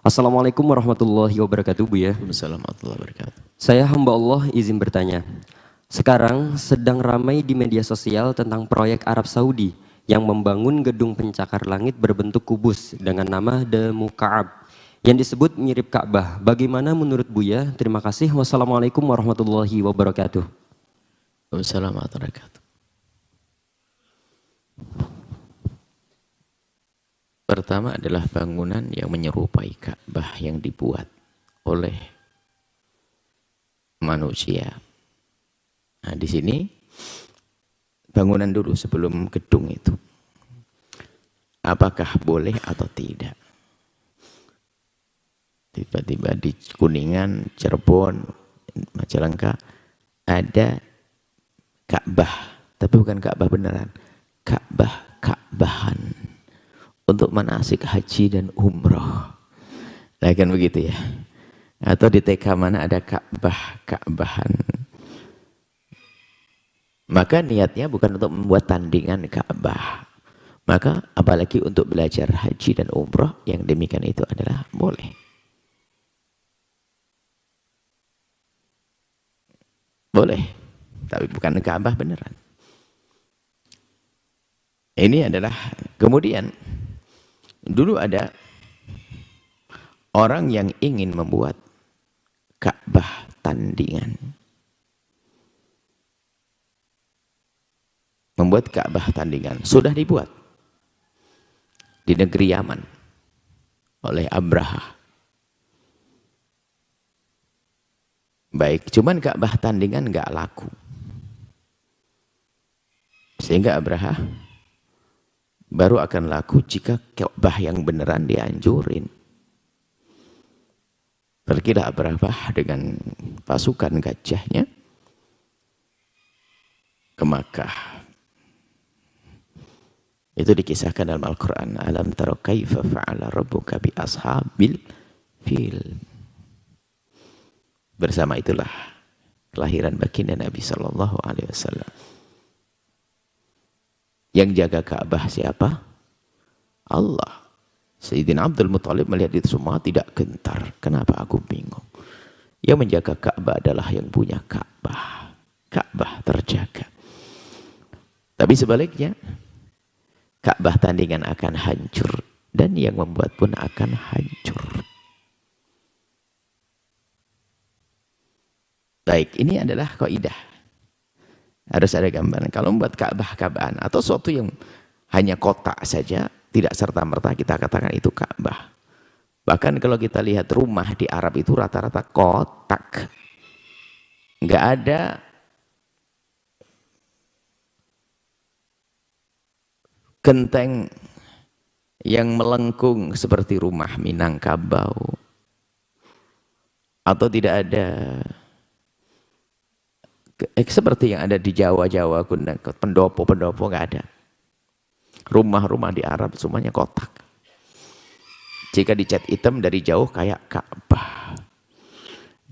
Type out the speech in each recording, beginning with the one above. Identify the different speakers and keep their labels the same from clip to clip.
Speaker 1: Assalamualaikum warahmatullahi wabarakatuh, Bu ya.
Speaker 2: Waalaikumsalam warahmatullahi wabarakatuh.
Speaker 1: Saya hamba Allah izin bertanya. Sekarang sedang ramai di media sosial tentang proyek Arab Saudi yang membangun gedung pencakar langit berbentuk kubus dengan nama The Mukaab yang disebut mirip Ka'bah. Bagaimana menurut Buya? Terima kasih. Wassalamualaikum warahmatullahi wabarakatuh.
Speaker 2: Waalaikumsalam warahmatullahi wabarakatuh. Pertama adalah bangunan yang menyerupai Ka'bah yang dibuat oleh manusia. Nah, di sini bangunan dulu sebelum gedung itu. Apakah boleh atau tidak? Tiba-tiba di Kuningan, Cirebon, Majalengka ada Ka'bah, tapi bukan Ka'bah beneran. Ka'bahan untuk manasik haji dan umroh. Nah, kan begitu ya. Atau di TK mana ada Ka'bahan. Maka niatnya bukan untuk membuat tandingan Ka'bah. Maka apalagi untuk belajar haji dan umroh, yang demikian itu adalah boleh. Boleh. Tapi bukan Ka'bah beneran. Ini adalah kemudian dulu ada orang yang ingin membuat Ka'bah tandingan. Membuat Ka'bah tandingan. Sudah dibuat di negeri Yaman oleh Abraha. Baik, cuman Ka'bah tandingan nggak laku. Sehingga Abraha baru akan laku jika Ka'bah yang beneran dihancurin. Pergilah Abraha dengan pasukan gajahnya ke Makkah. Itu dikisahkan dalam Al-Quran. Alam tara kaifa fa'ala rabbuka bi ashabil fil. Bersama itulah kelahiran baginda Nabi Sallallahu Alaihi Wasallam. Yang jaga Ka'bah siapa? Allah. Sayyidina Abdul Muttalib melihat itu semua tidak gentar. Kenapa aku bingung? Yang menjaga Ka'bah adalah yang punya Ka'bah. Ka'bah terjaga. Tapi sebaliknya, Ka'bah tandingan akan hancur. Dan yang membuat pun akan hancur. Baik, ini adalah kaidah. Harus ada gambaran. Kalau membuat Ka'bah-Ka'bahan atau sesuatu yang hanya kotak saja, tidak serta-merta kita katakan itu Ka'bah. Bahkan kalau kita lihat rumah di Arab itu rata-rata kotak. Enggak ada genteng yang melengkung seperti rumah Minangkabau. Atau tidak ada seperti yang ada di Jawa-Jawa, pendopo-pendopo nggak ada. Rumah-rumah di Arab semuanya kotak. Jika dicat hitam dari jauh kayak Ka'bah.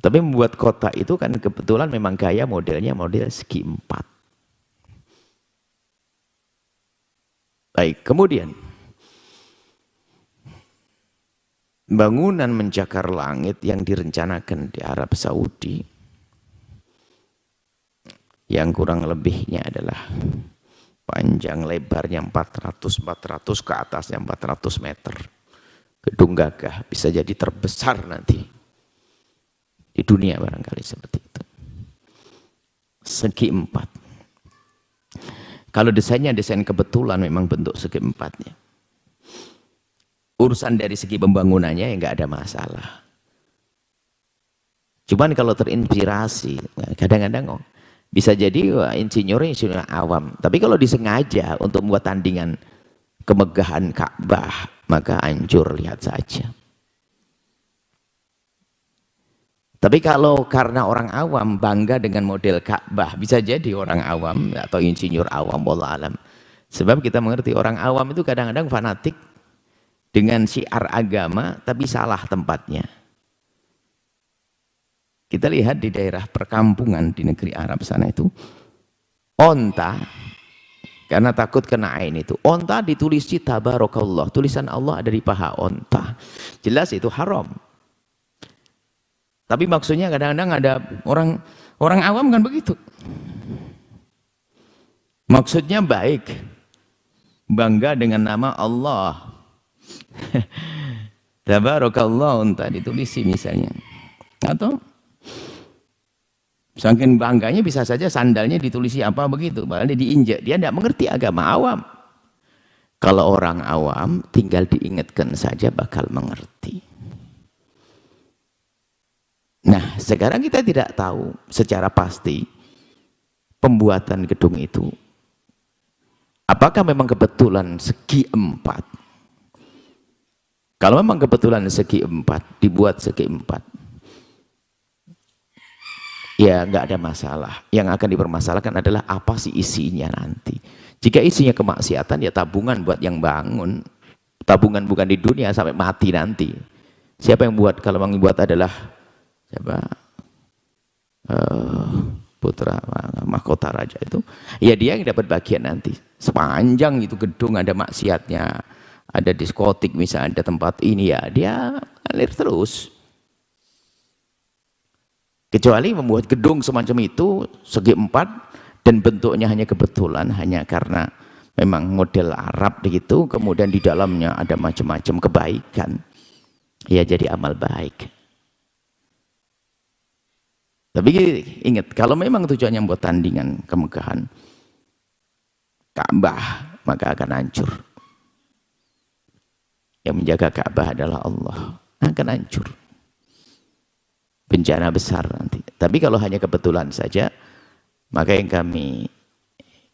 Speaker 2: Tapi membuat kotak itu kan kebetulan memang gaya modelnya model segi empat. Baik, kemudian bangunan mencakar langit yang direncanakan di Arab Saudi yang kurang lebihnya adalah panjang lebarnya 400 ke atasnya 400 meter. Gedung gagah, bisa jadi terbesar nanti di dunia barangkali seperti itu. Segi empat. Kalau desainnya desain kebetulan memang bentuk segi empatnya. Urusan dari segi pembangunannya ya nggak ada masalah. Cuman kalau terinspirasi, kadang-kadang bisa jadi insinyur awam. Tapi kalau disengaja untuk membuat tandingan kemegahan Ka'bah, maka hancur, lihat saja. Tapi kalau karena orang awam bangga dengan model Ka'bah, bisa jadi orang awam atau insinyur awam, wallahu alam. Sebab kita mengerti orang awam itu kadang-kadang fanatik dengan syiar agama, tapi salah tempatnya. Kita lihat di daerah perkampungan di negeri Arab sana itu, onta Karena takut kena ain itu. Onta ditulisi tabarakallah. Tulisan Allah ada di paha onta. Jelas itu haram. Tapi maksudnya kadang-kadang ada orang awam kan begitu. Maksudnya baik. Bangga dengan nama Allah. Tabarakallah onta ditulisi misalnya. Atau saking bangganya bisa saja sandalnya ditulisi apa begitu, padahal dia diinjak. Dia tidak mengerti agama, awam. Kalau orang awam tinggal diingatkan saja bakal mengerti. Nah, sekarang kita tidak tahu secara pasti pembuatan gedung itu. Apakah memang kebetulan segi 4? Kalau memang kebetulan segi 4, dibuat segi 4. Ya nggak ada masalah. Yang akan dipermasalahkan adalah apa sih isinya nanti. Jika isinya kemaksiatan ya tabungan buat yang bangun. Tabungan bukan di dunia sampai mati nanti. Siapa yang buat? Kalau yang buat adalah siapa? Putra mahkota raja itu. Ya dia yang dapat bagian nanti. Sepanjang itu gedung ada maksiatnya, ada diskotik misalnya, ada tempat ini ya dia ngalir terus. Kecuali membuat gedung semacam itu segi 4 dan bentuknya hanya kebetulan, hanya karena memang model Arab begitu, kemudian di dalamnya ada macam-macam kebaikan, ya jadi amal baik. Tapi ingat, kalau memang tujuannya buat tandingan kemegahan Ka'bah, maka akan hancur. Yang menjaga Ka'bah adalah Allah, akan hancur. Bencana besar nanti. Tapi kalau hanya kebetulan saja, maka yang kami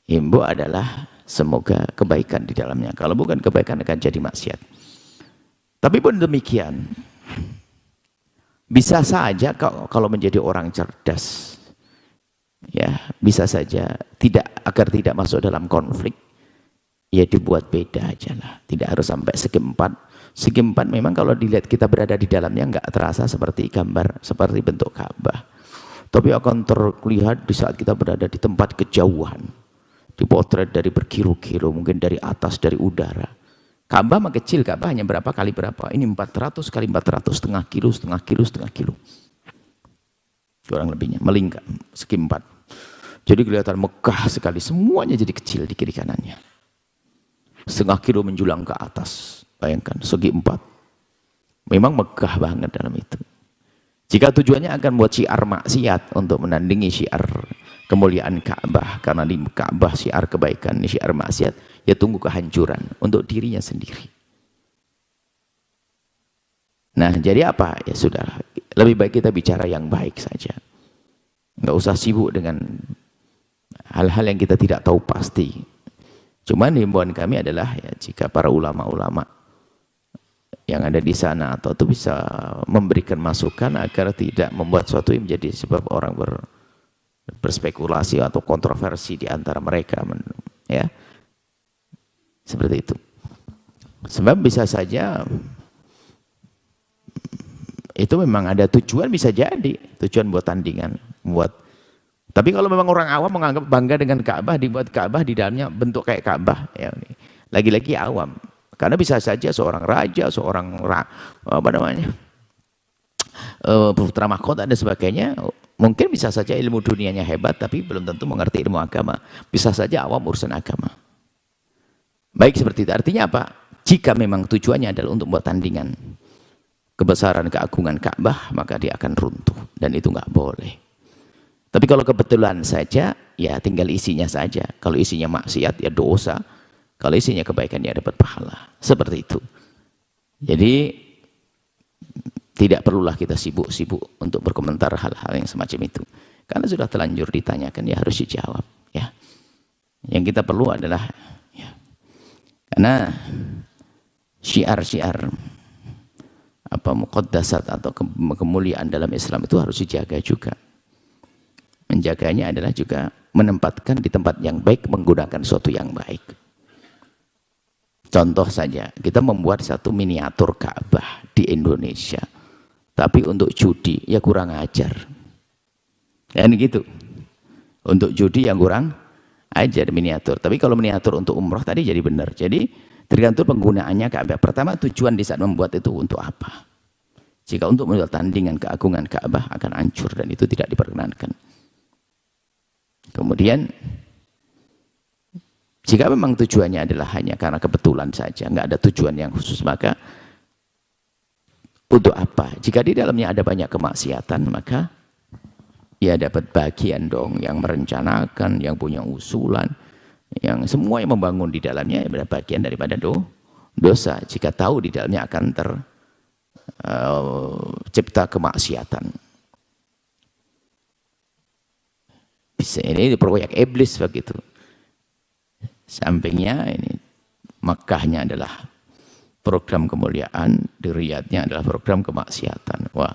Speaker 2: himbau adalah semoga kebaikan di dalamnya. Kalau bukan kebaikan akan jadi maksiat. Tapi pun demikian, bisa saja kalau menjadi orang cerdas, ya bisa saja agar tidak masuk dalam konflik, ya dibuat beda aja lah. Tidak harus sampai segi 4. Segi 4 memang kalau dilihat kita berada di dalamnya nggak terasa seperti gambar, seperti bentuk Ka'bah. Tapi akan terlihat di saat kita berada di tempat kejauhan. Dipotret dari berkilo-kilo, mungkin dari atas, dari udara. Ka'bah mah kecil, Ka'bah hanya berapa kali berapa. Ini 400 kali 400, setengah kilo. Kurang lebihnya, melingkar, segi 4. Jadi kelihatan megah sekali, semuanya jadi kecil di kiri kanannya. Setengah kilo menjulang ke atas. Bayangkan, segi 4. Memang megah banget dalam itu. Jika tujuannya akan buat syiar maksiat untuk menandingi syiar kemuliaan Ka'bah, karena di Ka'bah syiar kebaikan, syiar maksiat, ya tunggu kehancuran untuk dirinya sendiri. Nah, jadi apa? Ya sudah, lebih baik kita bicara yang baik saja. Nggak usah sibuk dengan hal-hal yang kita tidak tahu pasti. Cuman himbauan kami adalah ya, jika para ulama-ulama yang ada di sana atau itu bisa memberikan masukan agar tidak membuat sesuatu yang menjadi sebab orang berspekulasi atau kontroversi di antara mereka, ya seperti itu. Sebab bisa saja itu memang ada tujuan, bisa jadi tujuan buat tandingan, tapi kalau memang orang awam menganggap bangga dengan Ka'bah, dibuat Ka'bah di dalamnya bentuk kayak Ka'bah, ya lagi-lagi awam. Karena bisa saja seorang raja, seorang putra mahkota dan sebagainya, mungkin bisa saja ilmu dunianya hebat, tapi belum tentu mengerti ilmu agama. Bisa saja awam urusan agama. Baik seperti itu. Artinya apa? Jika memang tujuannya adalah untuk membuat tandingan kebesaran keagungan Ka'bah, maka dia akan runtuh. Dan itu nggak boleh. Tapi kalau kebetulan saja, ya tinggal isinya saja. Kalau isinya maksiat, ya dosa. Kalau isinya kebaikan, ya dapat pahala. Seperti itu. Jadi tidak perlulah kita sibuk-sibuk untuk berkomentar hal-hal yang semacam itu. Karena sudah telanjur ditanyakan, ya harus dijawab. Ya. Yang kita perlu adalah, ya, karena syiar-syiar muqaddasat atau kemuliaan dalam Islam itu harus dijaga juga. Menjaganya adalah juga menempatkan di tempat yang baik, menggunakan sesuatu yang baik. Contoh saja, kita membuat satu miniatur Ka'bah di Indonesia, tapi untuk judi, ya kurang ajar. Dan gitu. Untuk judi yang kurang ajar miniatur. Tapi kalau miniatur untuk umroh tadi jadi benar. Jadi tergantung penggunaannya Ka'bah. Pertama, tujuan di saat membuat itu untuk apa? Jika untuk membuat tandingan keagungan Ka'bah akan hancur dan itu tidak diperkenankan. Kemudian jika memang tujuannya adalah hanya karena kebetulan saja, nggak ada tujuan yang khusus, maka untuk apa? Jika di dalamnya ada banyak kemaksiatan, maka ya dapat bagian dong yang merencanakan, yang punya usulan, yang semua yang membangun di dalamnya ada bagian daripada dosa. Jika tahu di dalamnya akan tercipta kemaksiatan. Bisa ini proyek iblis begitu. Sampingnya ini Makkahnya adalah program kemuliaan, di Riyadhnya adalah program kemaksiatan. Wah,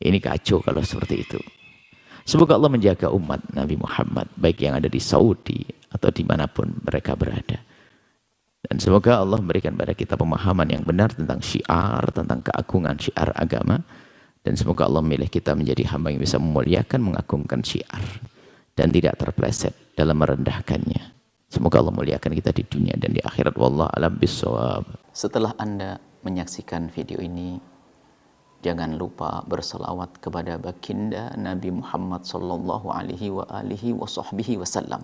Speaker 2: ini kacau kalau seperti itu. Semoga Allah menjaga umat Nabi Muhammad, baik yang ada di Saudi atau dimanapun mereka berada. Dan semoga Allah memberikan pada kita pemahaman yang benar tentang syiar, tentang keagungan syiar agama. Dan semoga Allah memilih kita menjadi hamba yang bisa memuliakan, mengagungkan syiar. Dan tidak terpleset dalam merendahkannya. Semoga Allah muliakan kita di dunia dan di akhirat. Wallahu a'lam bishawab.
Speaker 3: Setelah Anda menyaksikan video ini, jangan lupa berselawat kepada baginda Nabi Muhammad sallallahu alaihi wa alihi wa sahbihi wasallam.